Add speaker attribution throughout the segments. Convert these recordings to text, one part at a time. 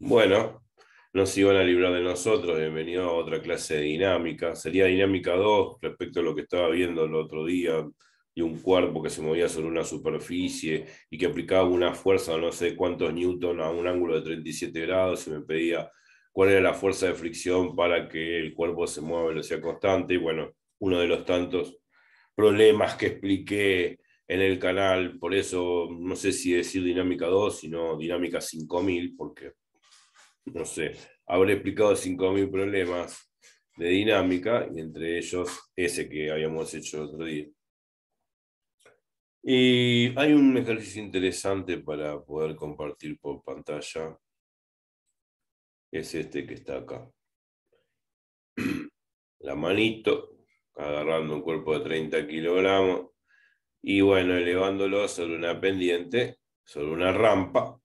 Speaker 1: Bueno, no se iban a librar de nosotros. Bienvenido a otra clase de dinámica. Sería dinámica 2 respecto a lo que estaba viendo el otro día, de un cuerpo que se movía sobre una superficie y que aplicaba una fuerza, no sé cuántos newton a un ángulo de 37 grados, y me pedía cuál era la fuerza de fricción para que el cuerpo se mueva a velocidad constante. Y bueno, uno de los tantos problemas que expliqué en el canal. Por eso no sé si decir dinámica 2 sino dinámica 5000, porque no sé, habré explicado 5000 problemas de dinámica, y entre ellos ese que habíamos hecho el otro día. Y hay un ejercicio interesante para poder compartir por pantalla, es este que está acá. La manito agarrando un cuerpo de 30 kilogramos y bueno, elevándolo sobre una pendiente, sobre una rampa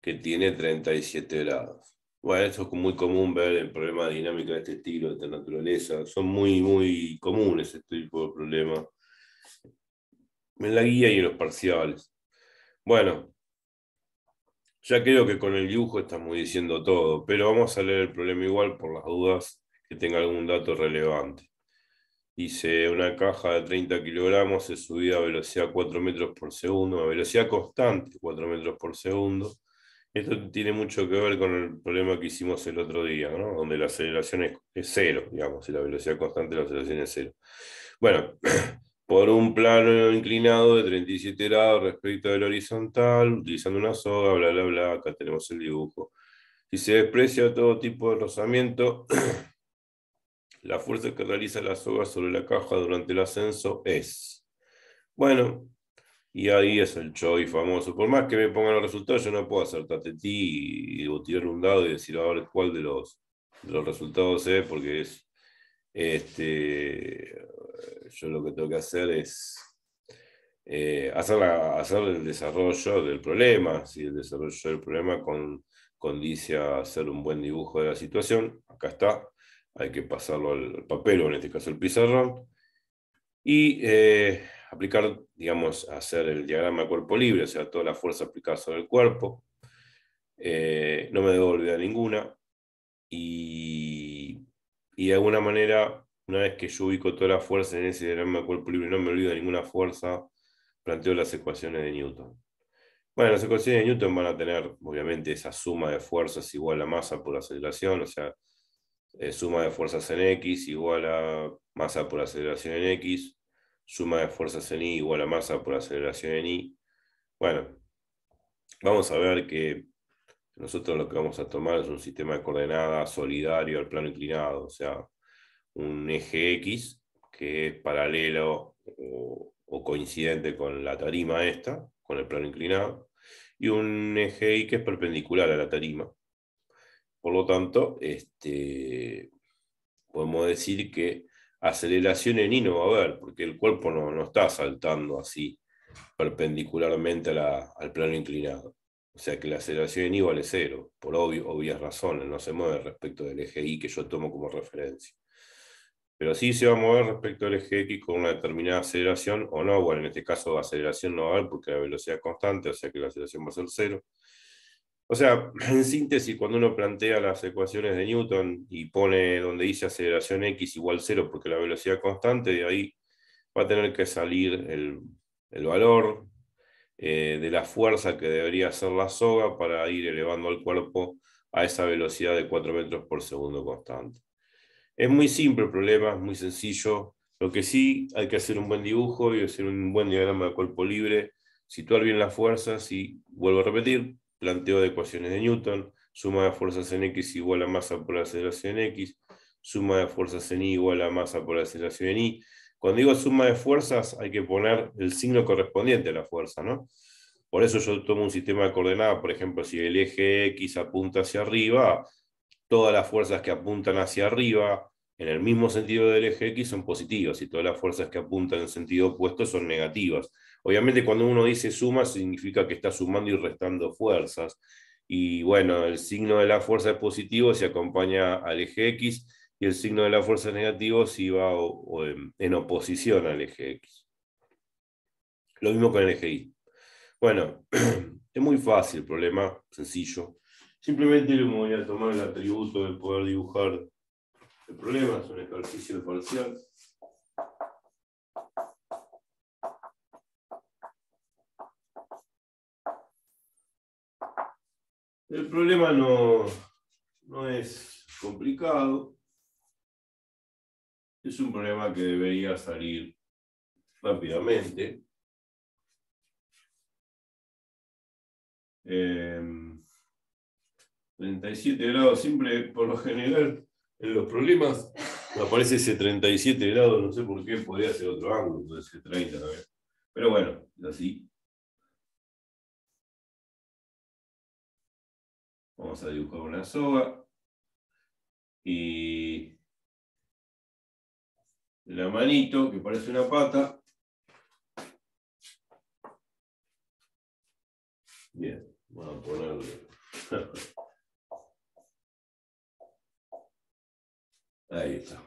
Speaker 1: que tiene 37 grados. Bueno, eso es muy común ver en problemas de dinámica de este estilo, de esta naturaleza. Son muy comunes este tipo de problemas en la guía y en los parciales. Bueno, ya creo que con el dibujo estamos diciendo todo, pero vamos a leer el problema igual por las dudas que tenga algún dato relevante. Dice, una caja de 30 kilogramos es subida a velocidad 4 metros por segundo, a velocidad constante 4 metros por segundo. Esto tiene mucho que ver con el problema que hicimos el otro día, ¿no? Donde la aceleración es cero, digamos, y la velocidad constante, la aceleración es cero. Bueno, por un plano inclinado de 37 grados respecto del horizontal, utilizando una soga, bla, bla, bla, acá tenemos el dibujo. Si se desprecia todo tipo de rozamiento, la fuerza que realiza la soga sobre la caja durante el ascenso es. Bueno, y ahí es el Choi famoso. Por más que me pongan los resultados, yo no puedo hacer tatetí y tirar un dado y decir a ver cuál de los resultados es, porque es yo lo que tengo que hacer es hacer el desarrollo del problema. Si el desarrollo del problema condice a hacer un buen dibujo de la situación, acá está. Hay que pasarlo al papel, o en este caso el pizarrón, y aplicar, digamos, hacer el diagrama de cuerpo libre, o sea, toda la fuerza aplicada sobre el cuerpo. No me debo olvidar ninguna. Y, y de alguna manera, una vez que yo ubico toda la fuerza en ese diagrama de cuerpo libre, no me olvido de ninguna fuerza, planteo las ecuaciones de Newton. Bueno, las ecuaciones de Newton van a tener, obviamente, esa suma de fuerzas igual a masa por aceleración, o sea, suma de fuerzas en X igual a masa por aceleración en X, suma de fuerzas en Y igual a masa por aceleración en Y. Bueno, vamos a ver que nosotros lo que vamos a tomar es un sistema de coordenadas solidario al plano inclinado, o sea, un eje X que es paralelo o coincidente con la tarima esta, con el plano inclinado, y un eje Y que es perpendicular a la tarima. Por lo tanto, podemos decir que aceleración en Y no va a haber, porque el cuerpo no está saltando así perpendicularmente al plano inclinado. O sea que la aceleración en Y vale cero, por obvias razones, no se mueve respecto del eje Y que yo tomo como referencia. Pero sí se va a mover respecto al eje X con una determinada aceleración o no. Bueno, en este caso aceleración no va a haber porque la velocidad es constante, o sea que la aceleración va a ser cero. O sea, en síntesis, cuando uno plantea las ecuaciones de Newton y pone donde dice aceleración X igual cero porque la velocidad es constante, de ahí va a tener que salir el valor de la fuerza que debería hacer la soga para ir elevando al cuerpo a esa velocidad de 4 metros por segundo constante. Es muy simple el problema, es muy sencillo. Lo que sí hay que hacer un buen dibujo y hacer un buen diagrama de cuerpo libre, situar bien las fuerzas y, vuelvo a repetir, planteo de ecuaciones de Newton, suma de fuerzas en X igual a masa por aceleración en X, suma de fuerzas en Y igual a masa por aceleración en Y. Cuando digo suma de fuerzas hay que poner el signo correspondiente a la fuerza, ¿no? Por eso yo tomo un sistema de coordenadas, por ejemplo, si el eje X apunta hacia arriba, todas las fuerzas que apuntan hacia arriba en el mismo sentido del eje X son positivas y todas las fuerzas que apuntan en sentido opuesto son negativas. Obviamente cuando uno dice suma significa que está sumando y restando fuerzas. Y bueno, el signo de la fuerza es positivo si acompaña al eje X y el signo de la fuerza es negativo si va en oposición al eje X. Lo mismo con el eje Y. Bueno, es muy fácil el problema, sencillo. Simplemente le voy a tomar el atributo de poder dibujar el problema, es un ejercicio parcial. El problema no es complicado. Es un problema que debería salir rápidamente. 37 grados, siempre, por lo general, en los problemas aparece ese 37 grados, no sé por qué, podría ser otro ángulo, puede ser 30 también. Pero bueno, es así. Vamos a dibujar una soga. Y la manito, que parece una pata. Bien, vamos a ponerle. Ahí está.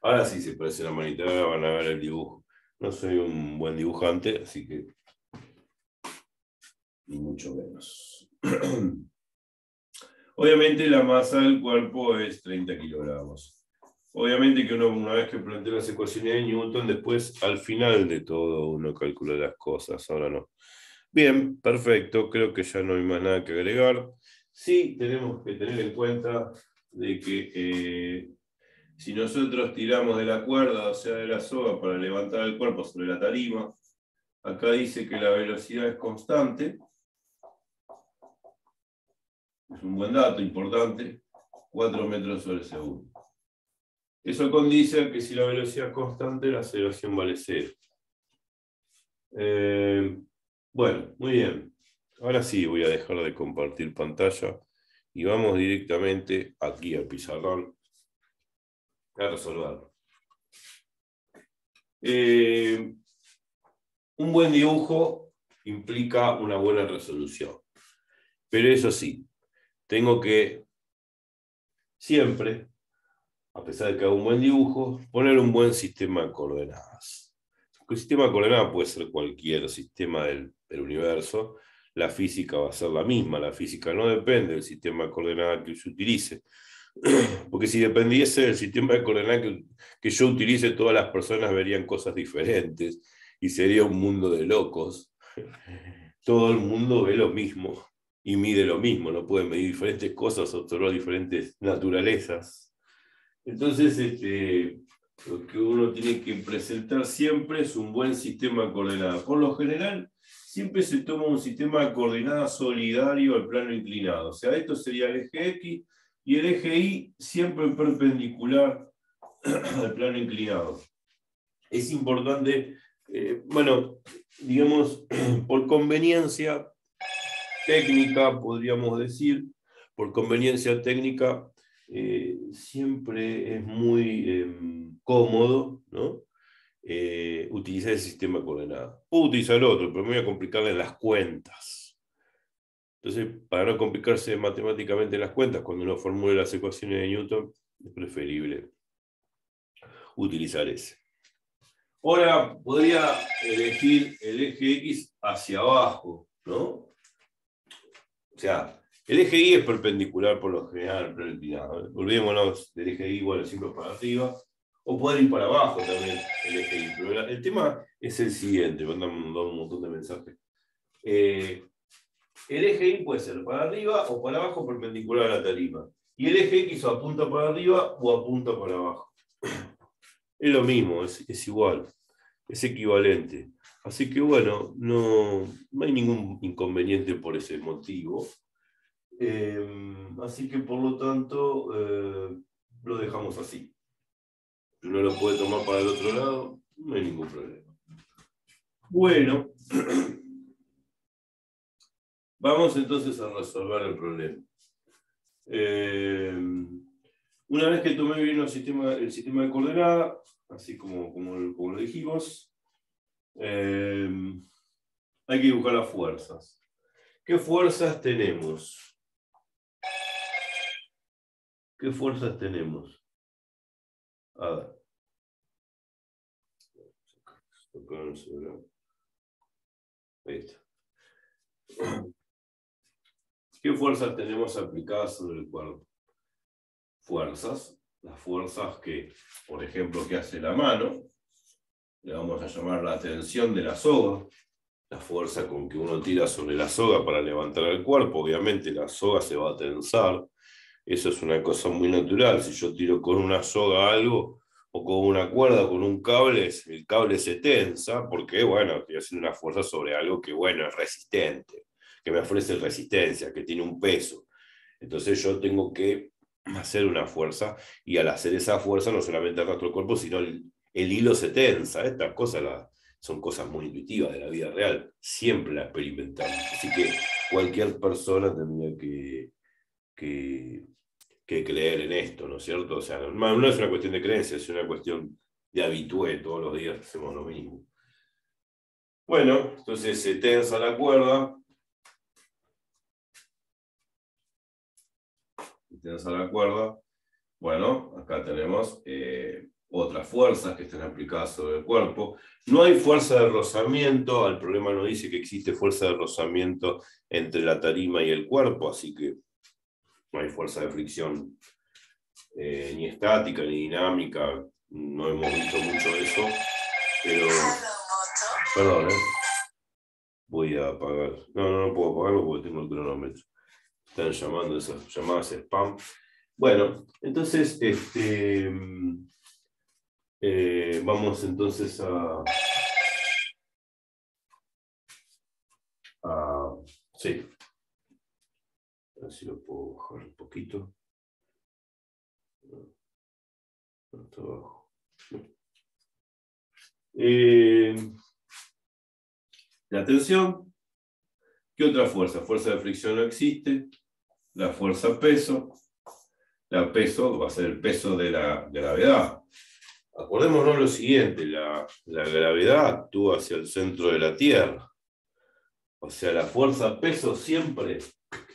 Speaker 1: Ahora sí se parece una manita, ahora van a ver el dibujo. No soy un buen dibujante, así que ni mucho menos. Obviamente la masa del cuerpo es 30 kilogramos. Obviamente que uno, una vez que plantea las ecuaciones de Newton, después al final de todo uno calcula las cosas, ahora no. Bien, perfecto, creo que ya no hay más nada que agregar. Sí, tenemos que tener en cuenta de que si nosotros tiramos de la cuerda, o sea, de la soga, para levantar el cuerpo sobre la tarima, acá dice que la velocidad es constante. Es un buen dato, importante. 4 metros sobre segundo. Eso condice que si la velocidad es constante, la aceleración vale 0. Bueno, muy bien. Ahora sí voy a dejar de compartir pantalla y vamos directamente aquí al pizarrón a resolverlo. Un buen dibujo implica una buena resolución. Pero eso sí, tengo que siempre, a pesar de que haga un buen dibujo, poner un buen sistema de coordenadas. El sistema de coordenadas puede ser cualquier sistema del universo. La física va a ser la misma. La física no depende del sistema de coordenadas que se utilice. Porque si dependiese del sistema de coordenadas que yo utilice, todas las personas verían cosas diferentes y sería un mundo de locos. Todo el mundo ve lo mismo y mide lo mismo, no puede medir diferentes cosas, observar diferentes naturalezas. Entonces, lo que uno tiene que presentar siempre es un buen sistema de coordenadas. Por lo general, siempre se toma un sistema de coordenadas solidario al plano inclinado. O sea, esto sería el eje X y el eje Y siempre perpendicular al plano inclinado. Es importante, bueno, digamos, por conveniencia técnica, podríamos decir, por conveniencia técnica, siempre es muy cómodo, ¿no? Utilizar el sistema de coordenadas. Puedo utilizar otro, pero me voy a complicarle en las cuentas. Entonces, para no complicarse matemáticamente las cuentas, cuando uno formule las ecuaciones de Newton, es preferible utilizar ese. Ahora podría elegir el eje X hacia abajo, ¿no? O sea, el eje Y es perpendicular por lo general al plano inclinado. Olvidémonos del eje Y, bueno, siempre para arriba. O puede ir para abajo también el eje Y. Pero el tema es el siguiente, me han mandado un montón de mensajes. El eje Y puede ser para arriba o para abajo perpendicular a la tarima. Y el eje X o apunta para arriba o apunta para abajo. Es lo mismo, es igual, es equivalente. Así que bueno, no hay ningún inconveniente por ese motivo. Así que por lo tanto lo dejamos así. Uno lo puede tomar para el otro lado, no hay ningún problema. Bueno, vamos entonces a resolver el problema. Una vez que tomé bien el sistema de coordenadas, así como lo dijimos, hay que dibujar las fuerzas. ¿Qué fuerzas tenemos? ¿Qué fuerzas tenemos? A ver. Ahí está. ¿Qué fuerzas tenemos aplicadas sobre el cuerpo? Fuerzas, las fuerzas que, por ejemplo, que hace la mano, le vamos a llamar la tensión de la soga, la fuerza con que uno tira sobre la soga para levantar el cuerpo, obviamente la soga se va a tensar, eso es una cosa muy natural, si yo tiro con una soga algo, o con una cuerda, con un cable, el cable se tensa, porque, bueno, estoy haciendo una fuerza sobre algo que, bueno, es resistente, que me ofrece resistencia, que tiene un peso. Entonces yo tengo que hacer una fuerza, y al hacer esa fuerza no solamente arrastro el cuerpo, sino el hilo se tensa. Estas cosas son cosas muy intuitivas de la vida real, siempre las experimentamos. Así que cualquier persona tendría que, que creer en esto, ¿no es cierto? O sea, no es una cuestión de creencia, es una cuestión de habitué, todos los días hacemos lo mismo. Bueno, entonces se tensa la cuerda, Bueno, acá tenemos otras fuerzas que están aplicadas sobre el cuerpo. No hay fuerza de rozamiento, el problema no dice que existe fuerza de rozamiento entre la tarima y el cuerpo, así que no hay fuerza de fricción ni estática ni dinámica, no hemos visto mucho eso, pero... Perdón, voy a apagar. No puedo apagarlo porque tengo el cronómetro. Están llamando esas llamadas spam. Bueno, entonces, vamos entonces sí, a ver si lo puedo bajar un poquito. Hasta abajo. La tensión. ¿Qué otra fuerza? Fuerza de fricción no existe. La fuerza peso. La peso va a ser el peso de la gravedad. Acordémonos lo siguiente, la gravedad actúa hacia el centro de la Tierra. O sea, la fuerza peso siempre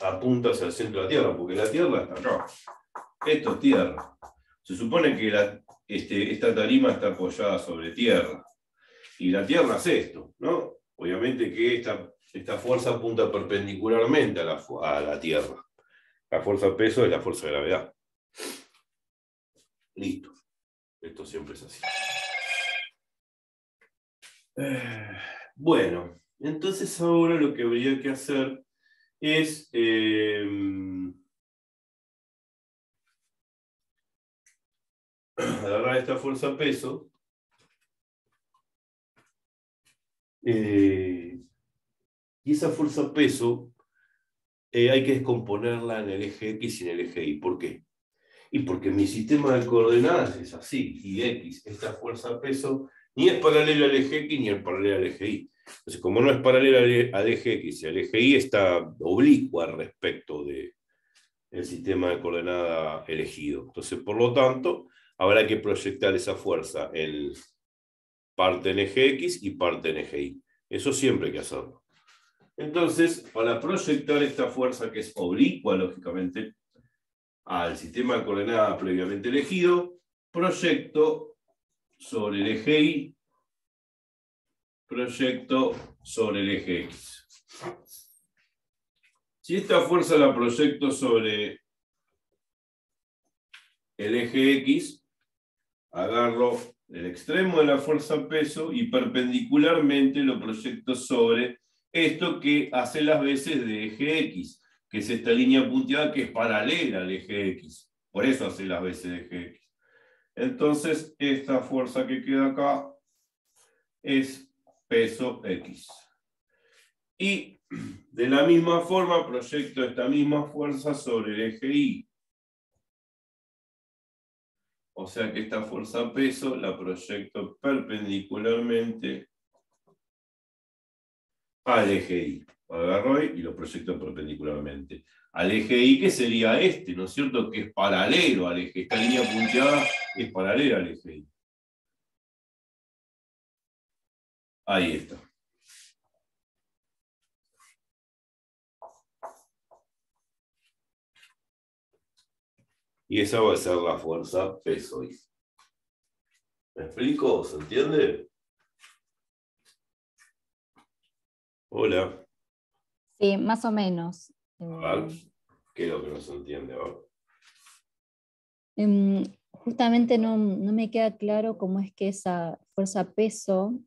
Speaker 1: apunta hacia el centro de la Tierra, porque la Tierra está acá. Esto es Tierra. Se supone que esta tarima está apoyada sobre Tierra. Y la Tierra es esto, ¿no? Obviamente que esta fuerza apunta perpendicularmente a la Tierra. La fuerza peso es la fuerza de gravedad. Listo. Esto siempre es así. Bueno, entonces ahora lo que habría que hacer es agarrar esta fuerza peso y esa fuerza peso hay que descomponerla en el eje X y en el eje Y. ¿Por qué? Y porque mi sistema de coordenadas es así, y X, esta fuerza peso, ni es paralela al eje X ni es paralela al eje Y. Entonces, como no es paralela al eje X y al eje Y, está oblicua respecto del sistema de coordenada elegido. Entonces, por lo tanto, habrá que proyectar esa fuerza en parte en eje X y parte en eje Y. Eso siempre hay que hacerlo. Entonces, para proyectar esta fuerza que es oblicua, lógicamente, al sistema de coordenadas previamente elegido, proyecto sobre el eje Y, proyecto sobre el eje X. Si esta fuerza la proyecto sobre el eje X, agarro el extremo de la fuerza peso y perpendicularmente lo proyecto sobre esto que hace las veces de eje X, que es esta línea punteada que es paralela al eje X. Por eso hace las veces de eje X. Entonces, esta fuerza que queda acá es peso X. Y de la misma forma proyecto esta misma fuerza sobre el eje Y. O sea que esta fuerza peso la proyecto perpendicularmente al eje Y. Agarro y lo proyecto perpendicularmente al eje Y, que sería este, ¿no es cierto? Que es paralelo al eje. Esta línea punteada es paralela al eje Y. Ahí está. Y esa va a ser la fuerza peso Y. ¿Me explico? ¿Se entiende? Hola.
Speaker 2: Sí, más o menos.
Speaker 1: A ver, ¿qué es lo que no se entiende? A ver.
Speaker 2: Justamente no me queda claro cómo es que esa fuerza-peso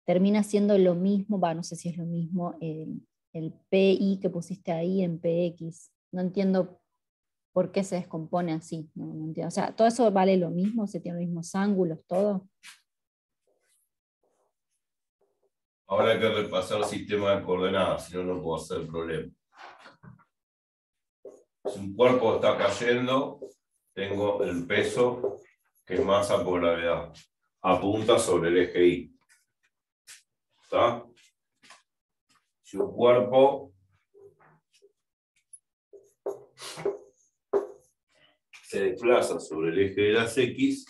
Speaker 2: termina siendo lo mismo, no sé si es lo mismo, el PI que pusiste ahí en PX. No entiendo por qué se descompone así. No entiendo. O sea, ¿todo eso vale lo mismo? ¿Se tiene los mismos ángulos, todo?
Speaker 1: Ahora hay que repasar el sistema de coordenadas, si no, no puedo hacer el problema. Si un cuerpo está cayendo, tengo el peso, que es masa por gravedad. Apunta sobre el eje Y. ¿Está? Si un cuerpo se desplaza sobre el eje de las X,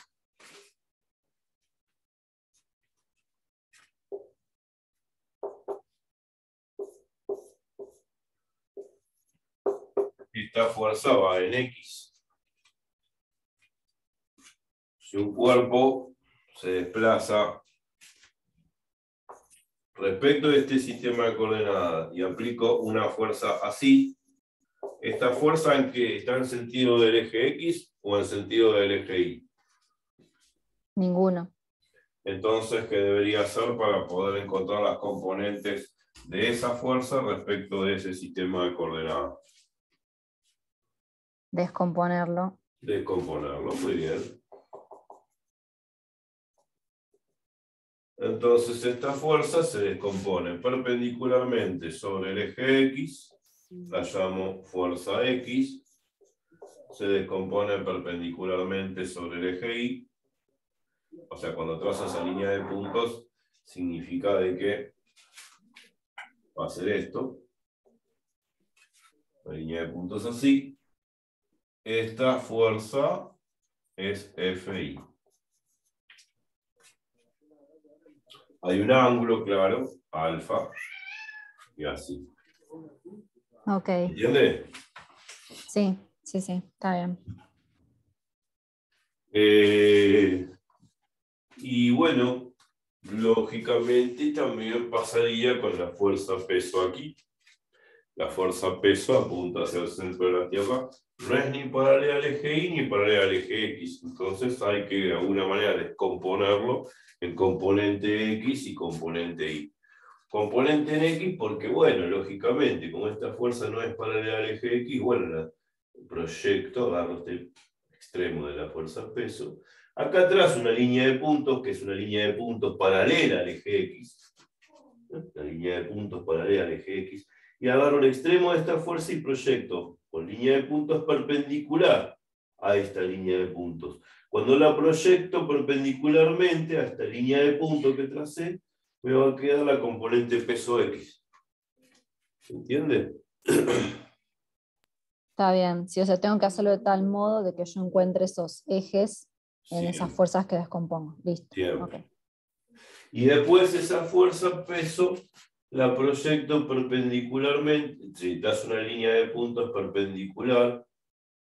Speaker 1: esta fuerza va en X. Si un cuerpo se desplaza respecto de este sistema de coordenadas y aplico una fuerza así, ¿esta fuerza en qué? ¿Está en sentido del eje X o en sentido del eje Y?
Speaker 2: Ninguno.
Speaker 1: Entonces, ¿qué debería hacer para poder encontrar las componentes de esa fuerza respecto de ese sistema de coordenadas?
Speaker 2: Descomponerlo.
Speaker 1: Descomponerlo, muy bien. Entonces, esta fuerza se descompone perpendicularmente sobre el eje X, la llamo fuerza X, se descompone perpendicularmente sobre el eje Y, o sea, cuando trazo esa línea de puntos, significa de que va a ser esto, la línea de puntos así, esta fuerza es FI. Hay un ángulo, claro, alfa, y así.
Speaker 2: Ok.
Speaker 1: ¿Entiende?
Speaker 2: Sí, está bien.
Speaker 1: Y bueno, lógicamente también pasaría con la fuerza peso aquí. La fuerza peso apunta hacia el centro de la Tierra. No es ni paralela al eje Y ni paralela al eje X. Entonces hay que de alguna manera descomponerlo en componente X y componente Y. Componente en X porque, bueno, lógicamente, como esta fuerza no es paralela al eje X, bueno, la proyecto, agarro este extremo de la fuerza peso. Acá atrás una línea de puntos, que es una línea de puntos paralela al eje X. La línea de puntos paralela al eje X. Y agarro el extremo de esta fuerza y proyecto con línea de puntos perpendicular a esta línea de puntos. Cuando la proyecto perpendicularmente a esta línea de puntos que tracé, me va a quedar la componente peso X. ¿Se entiende?
Speaker 2: Está bien. Sí, o sea, tengo que hacerlo de tal modo de que yo encuentre esos ejes en esas
Speaker 1: Siempre.
Speaker 2: fuerzas que descompongo. Listo.
Speaker 1: Siempre.
Speaker 2: Okay.
Speaker 1: Y después esa fuerza peso la proyecto perpendicularmente, si das una línea de puntos perpendicular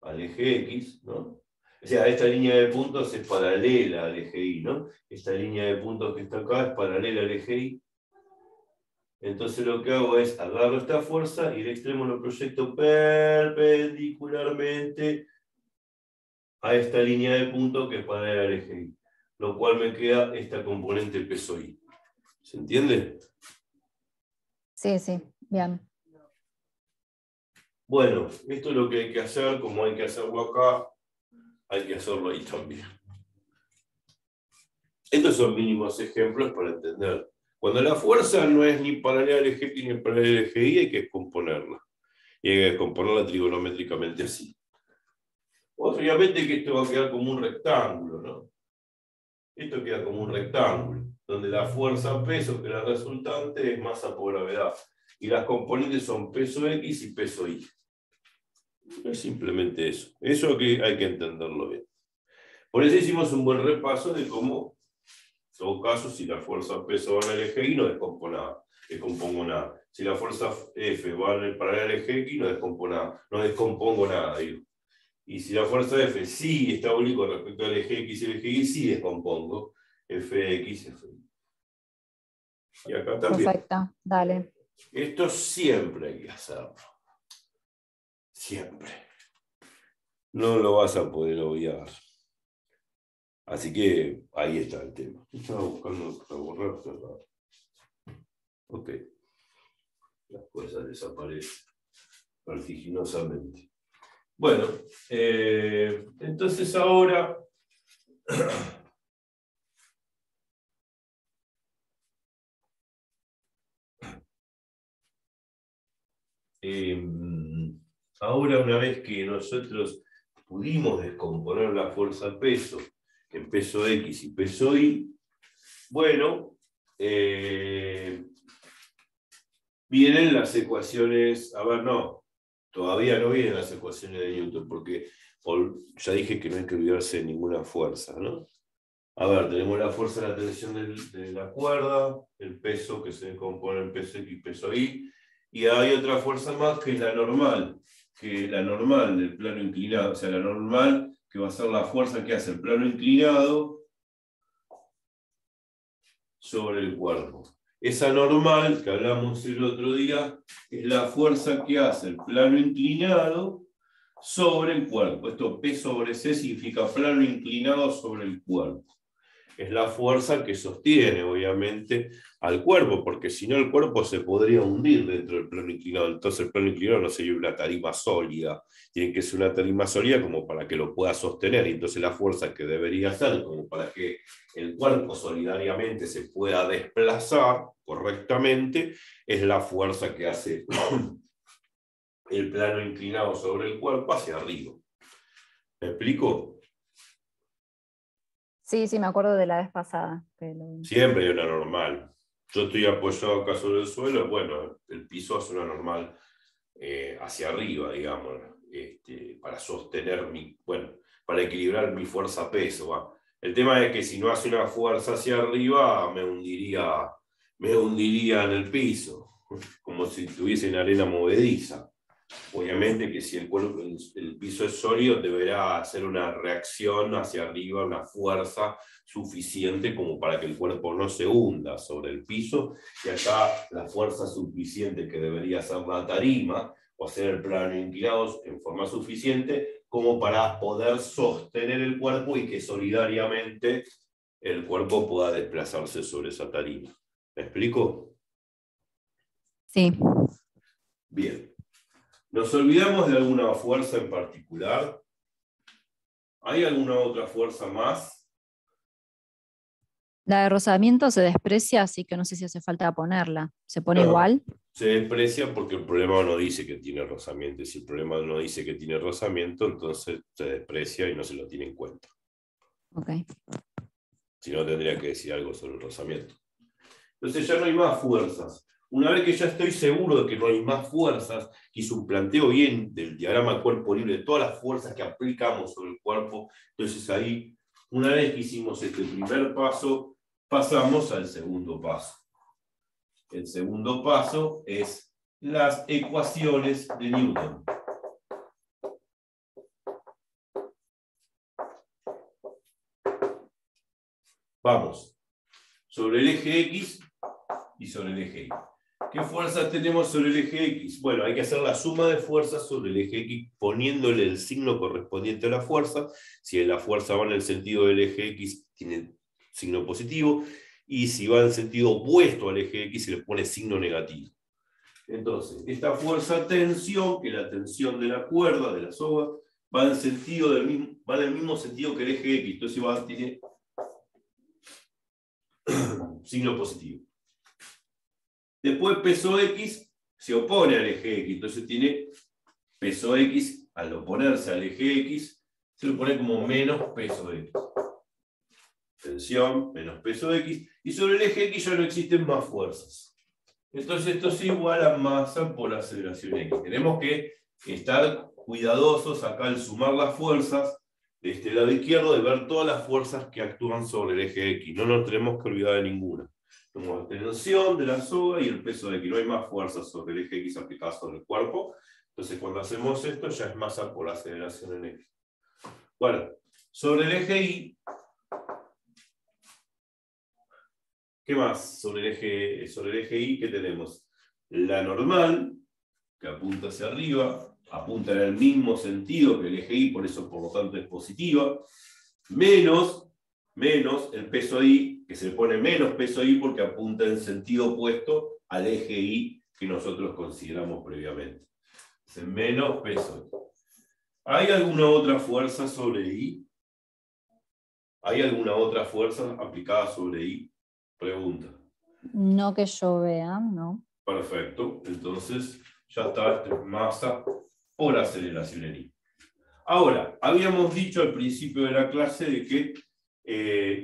Speaker 1: al eje X, ¿no? O sea, esta línea de puntos es paralela al eje Y, ¿no? Esta línea de puntos que está acá es paralela al eje Y. Entonces lo que hago es agarro esta fuerza y el extremo lo proyecto perpendicularmente a esta línea de puntos que es paralela al eje Y. Lo cual me queda esta componente peso Y. ¿Se entiende?
Speaker 2: Sí, bien.
Speaker 1: Bueno, esto es lo que hay que hacer, como hay que hacerlo acá, hay que hacerlo ahí también. Estos son mínimos ejemplos para entender. Cuando la fuerza no es ni paralela al eje X ni paralela al eje Y, hay que descomponerla. Y hay que descomponerla trigonométricamente así. Obviamente que esto va a quedar como un rectángulo, ¿no? Esto queda como un rectángulo, donde la fuerza peso, que es la resultante, es masa por gravedad. Y las componentes son peso X y peso Y. Es simplemente eso. Eso que hay que entenderlo bien. Por eso hicimos un buen repaso de cómo, en todo caso, si la fuerza peso va en el eje Y, no descompongo nada. Si la fuerza F va en el paralela al eje X, no descompongo nada, digo. Y si la fuerza F sí está oblicuo respecto al eje X y el eje Y, sí descompongo Fx, Fy. Y acá también.
Speaker 2: Perfecto. Dale.
Speaker 1: Esto siempre hay que hacerlo. Siempre. No lo vas a poder obviar. Así que ahí está el tema. Estaba buscando para borrar, pero... Ok. Las cosas desaparecen vertiginosamente. Bueno, entonces ahora... ahora una vez que nosotros pudimos descomponer la fuerza-peso en peso X y peso Y, bueno, vienen las ecuaciones, a ver, no, todavía no vienen las ecuaciones de Newton, porque ya dije que no hay que olvidarse de ninguna fuerza, ¿no? A ver, tenemos la fuerza de la tensión de la cuerda, el peso que se compone en peso X y peso Y, y hay otra fuerza más que es la normal del plano inclinado, o sea, la normal que va a ser la fuerza que hace el plano inclinado sobre el cuerpo. Esa normal, que hablamos el otro día, es la fuerza que hace el plano inclinado sobre el cuerpo. Esto P sobre C significa plano inclinado sobre el cuerpo. Es la fuerza que sostiene, obviamente, al cuerpo, porque si no el cuerpo se podría hundir dentro del plano inclinado. Entonces el plano inclinado no sería una tarima sólida. Tiene que ser una tarima sólida como para que lo pueda sostener. Y entonces la fuerza que debería ser como para que el cuerpo solidariamente se pueda desplazar correctamente es la fuerza que hace el plano inclinado sobre el cuerpo hacia arriba. ¿Me explico?
Speaker 2: Sí, sí, me acuerdo de la vez pasada.
Speaker 1: Siempre hay una normal. Yo estoy apoyado acá sobre el suelo, bueno, el piso hace una normal hacia arriba, digamos, para sostener para equilibrar mi fuerza-peso. ¿Va? El tema es que si no hace una fuerza hacia arriba, me hundiría en el piso, como si estuviese en arena movediza. Obviamente que si el piso es sólido, deberá hacer una reacción hacia arriba, una fuerza suficiente como para que el cuerpo no se hunda sobre el piso. Y acá la fuerza suficiente que debería ser la tarima, o hacer el plano inclinado en forma suficiente como para poder sostener el cuerpo y que solidariamente el cuerpo pueda desplazarse sobre esa tarima. ¿Me explico?
Speaker 2: Sí.
Speaker 1: Bien. ¿Nos olvidamos de alguna fuerza en particular? ¿Hay alguna otra fuerza más?
Speaker 2: La de rozamiento se desprecia, así que no sé si hace falta ponerla. ¿Se pone
Speaker 1: No,
Speaker 2: igual?
Speaker 1: se desprecia porque el problema no dice que tiene rozamiento. Y si el problema no dice que tiene rozamiento, entonces se desprecia y no se lo tiene en cuenta.
Speaker 2: Ok.
Speaker 1: Si no, tendría que decir algo sobre el rozamiento. Entonces ya no hay más fuerzas. Una vez que ya estoy seguro de que no hay más fuerzas, que hice un planteo bien del diagrama cuerpo libre, de todas las fuerzas que aplicamos sobre el cuerpo, entonces ahí, una vez que hicimos este primer paso, pasamos al segundo paso. El segundo paso es las ecuaciones de Newton. Vamos, sobre el eje X y sobre el eje Y. ¿Qué fuerzas tenemos sobre el eje X? Bueno, hay que hacer la suma de fuerzas sobre el eje X poniéndole el signo correspondiente a la fuerza. Si la fuerza va en el sentido del eje X, tiene signo positivo. Y si va en sentido opuesto al eje X, se le pone signo negativo. Entonces, esta fuerza tensión, que es la tensión de la cuerda, de la soga, va en el mismo sentido que el eje X. Entonces tiene signo positivo. Después peso X se opone al eje X, entonces tiene peso X, al oponerse al eje X, se lo pone como menos peso X. Tensión menos peso X, y sobre el eje X ya no existen más fuerzas. Entonces esto es igual a masa por aceleración X. Tenemos que estar cuidadosos acá al sumar las fuerzas de este lado izquierdo, de ver todas las fuerzas que actúan sobre el eje X. No nos tenemos que olvidar de ninguna. Tenemos la tensión de la soga y el peso de X. No hay más fuerzas sobre el eje X aplicadas sobre el cuerpo. Entonces cuando hacemos esto ya es masa por aceleración en X. Bueno, sobre el eje Y, ¿qué más? Sobre el eje Y, ¿qué tenemos? La normal, que apunta hacia arriba, apunta en el mismo sentido que el eje Y, por eso por lo tanto es positiva, menos el peso Y, que se pone menos peso Y porque apunta en sentido opuesto al eje Y que nosotros consideramos previamente. Es menos peso Y. ¿Hay alguna otra fuerza sobre I? ¿Hay alguna otra fuerza aplicada sobre I? Pregunta.
Speaker 2: No que yo vea, no.
Speaker 1: Perfecto. Entonces ya está, masa por aceleración en I. Ahora, habíamos dicho al principio de la clase de que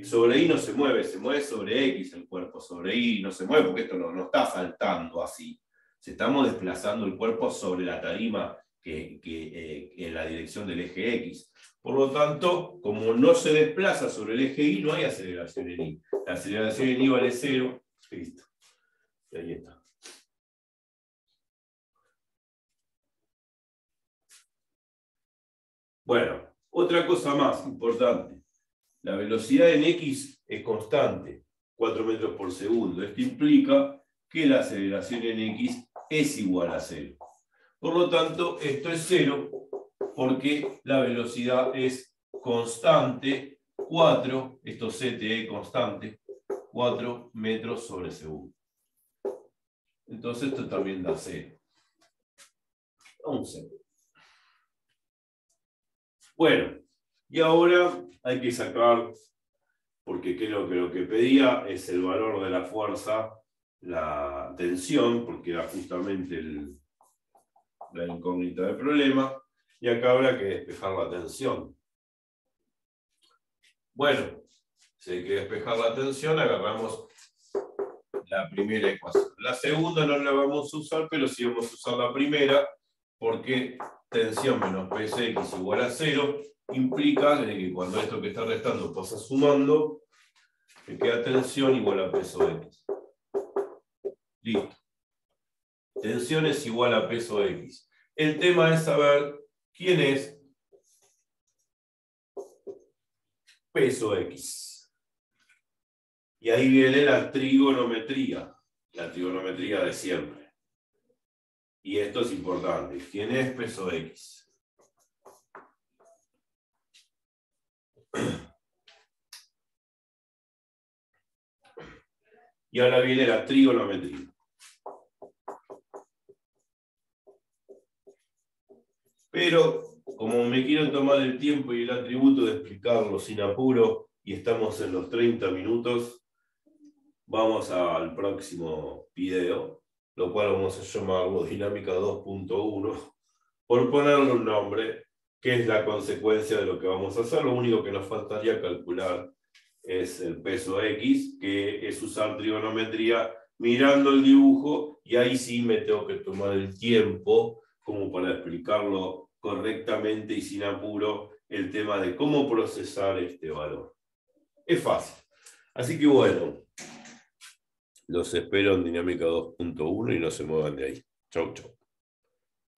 Speaker 1: sobre I no se mueve sobre X el cuerpo. Sobre I no se mueve porque esto no está saltando así. Se estamos desplazando el cuerpo sobre la tarima en la dirección del eje X. Por lo tanto, como no se desplaza sobre el eje Y, no hay aceleración en I. La aceleración en I vale 0. Listo. Y ahí está. Bueno, otra cosa más importante. La velocidad en X es constante, 4 metros por segundo. Esto implica que la aceleración en X es igual a 0. Por lo tanto, esto es 0 porque la velocidad es constante, 4, esto CTE constante, 4 metros sobre segundo. Entonces esto también da 0. Un 0. Bueno, y ahora hay que sacar, porque creo que lo que pedía es el valor de la fuerza, la tensión, porque era justamente la incógnita del problema, y acá habrá que despejar la tensión. Bueno, si hay que despejar la tensión, agarramos la primera ecuación. La segunda no la vamos a usar, pero sí vamos a usar la primera, porque tensión menos Psx igual a 0 implica que cuando esto que está restando pasa sumando, me queda tensión igual a peso X. Listo. Tensión es igual a peso X. El tema es saber quién es peso X. Y ahí viene la trigonometría de siempre. Y esto es importante. ¿Quién es peso X? Y ahora viene la trigonometría. Pero, como me quiero tomar el tiempo y el atributo de explicarlo sin apuro, y estamos en los 30 minutos, vamos al próximo video, lo cual vamos a llamarlo Dinámica 2.1, por ponerle un nombre, que es la consecuencia de lo que vamos a hacer. Lo único que nos faltaría calcular es el peso X, que es usar trigonometría mirando el dibujo, y ahí sí me tengo que tomar el tiempo como para explicarlo correctamente y sin apuro el tema de cómo procesar este valor. Es fácil. Así que bueno, los espero en Dinámica 2.1 y no se muevan de ahí. Chau, chau.